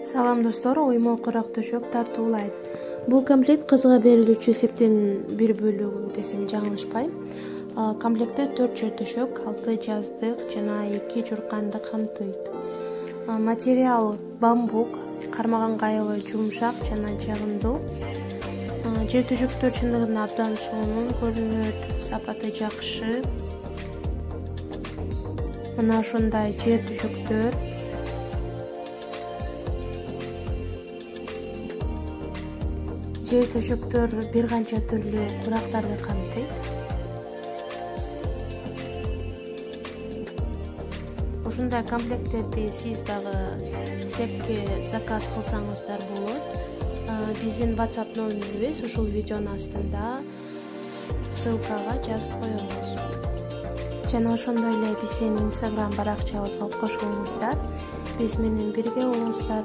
Салам достор, оймо курак төшөк тартуулайт. Бул комплект кызга берилүүчү септин бир бөлүгү десем жаңылышпайм. Комплектте 4 жер төшөк, 6 жаздык жана 2 журканды камтыйт. Материал бамбук, кармаганга аябай жумшак жана жагымдуу. Жер төшөктөр чындыгында абдан сонун көрүнөт, сапаты жакшы. Мына ушундай жер төшөктөр бир канча түрлүү курактарды камтыйт. Ушундай комплекттерди сиз дагы сепке заказ кылсаңыздар болот. Биздин WhatsApp номерибиз ушул видеонун астында ссылкага жазып коебуз. Жана ошондой эле биздин Instagram баракчабызга кошулуңуздар. Биз менен бирге болуңуздар.